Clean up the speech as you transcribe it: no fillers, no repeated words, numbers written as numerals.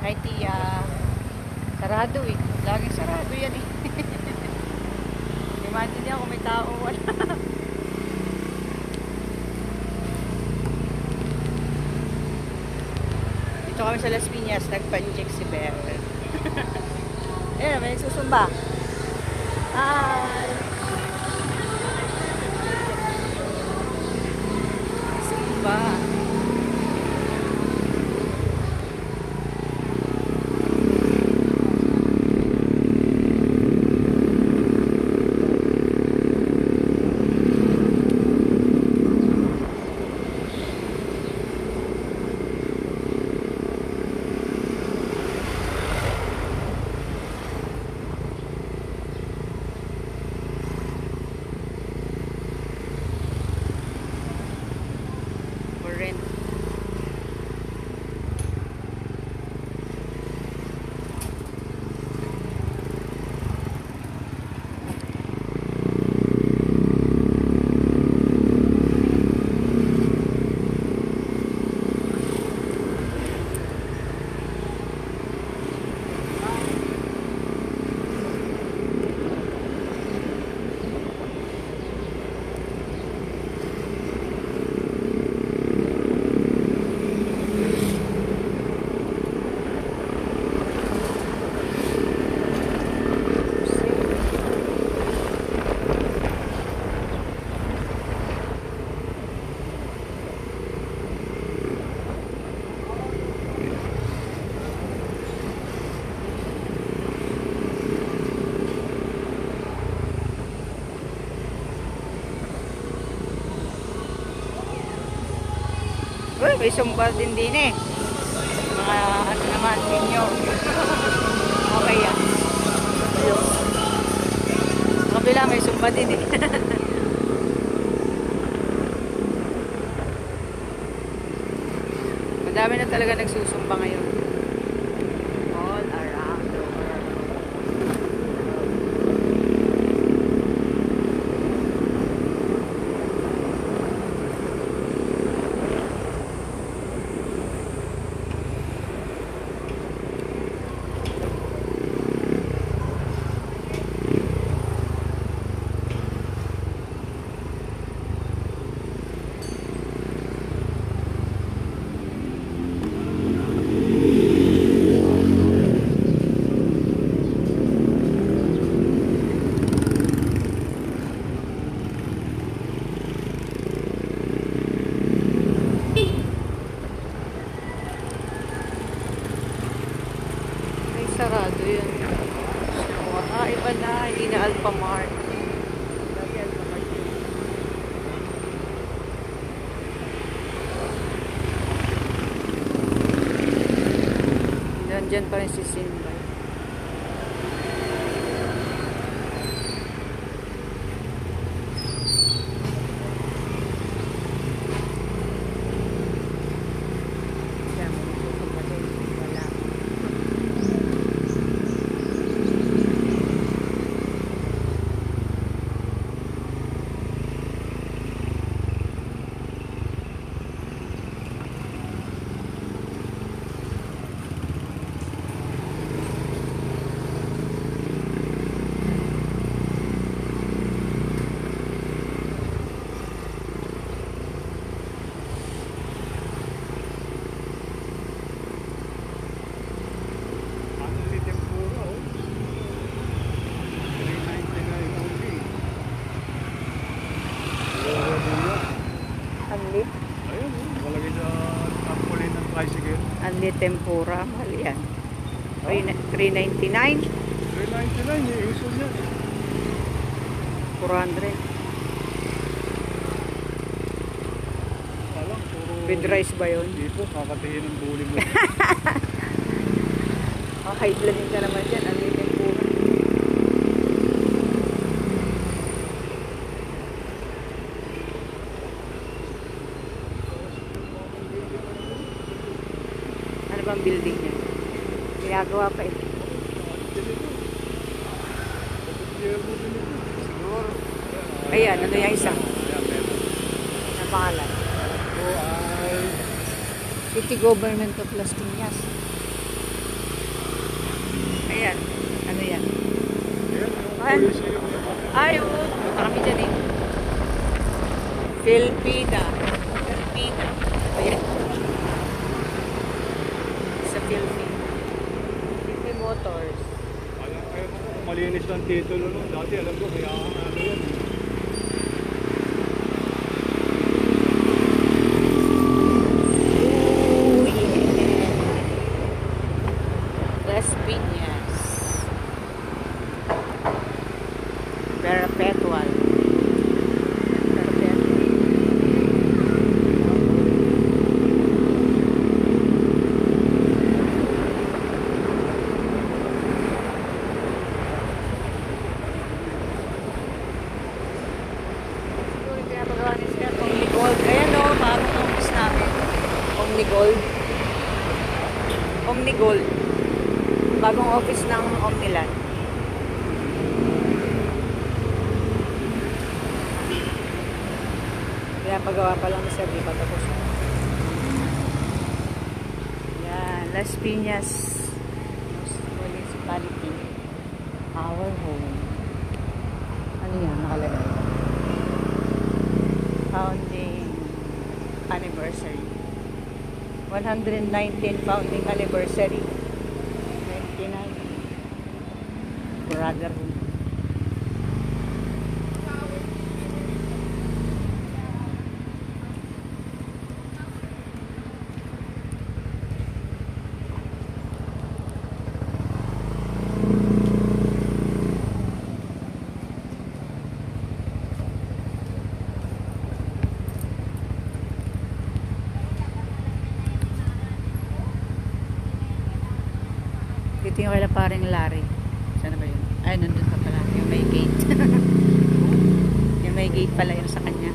Hi, Tia. Sarado eh. Laging sarado yan eh. Imagine niya kung may tao. Wala. Dito kami sa Las Piñas. Nagpa-inject si Bel. Ayan, may nagsusumba. Hi. Sumba. Rin. Uy, may sumba din eh. Mga ano naman, ninyo. Okay yan. Ayun. Sa kabila, may sumba din eh. Madami na talaga nagsusumba ngayon. All around the world. Sarado yun. Iba na. Hindi na Alphamart. Nandyan pa rin si Simba. Anli? Ayun, malagay sa tampolin ng tricycle. Anli tempura. Mahal yan. 399. 399 yung iso niya. 400. Alam, puro... With rice ba yun? Dito, kakatihin ng buli mo. High blooding ka naman dyan. Anli tempura. Ano bang building niya? Ginagawa pa eh. Siguro. Ayan, ano yung isa? Ang pangalan? Ito ay City Government of Las Piñas. Ayan. Ano yan? Ayan, yung Ayan. Coliseum. Ay, oo. Punta kami dyan eh. Filipina. Filipina. Ayan. Sa Philippine. Philippine Motors. Alam mo, malinis ang titulo nun. Dati alam ko, kaya ano yan. Ooh, yeah. Las Piñas. Perpetual. Perpetual. Siguro pinapagawa ni Sir Omni Gold. Ayan o, bagong office namin. Omni Gold. Omni Gold. Bagong office ng Omniland. Pinapagawa pa lang ni Sir, di pa tapos. Yan, Las Piñas Municipality. Our home. Ano yan, nakalagay? Founding anniversary. 119 founding anniversary. 99. Brotherhood. Dito yung kala paring Larry. Saan ba yun? Ay, nandun pa pala. Yung may gate. Yung may gate pala yun sa kanya.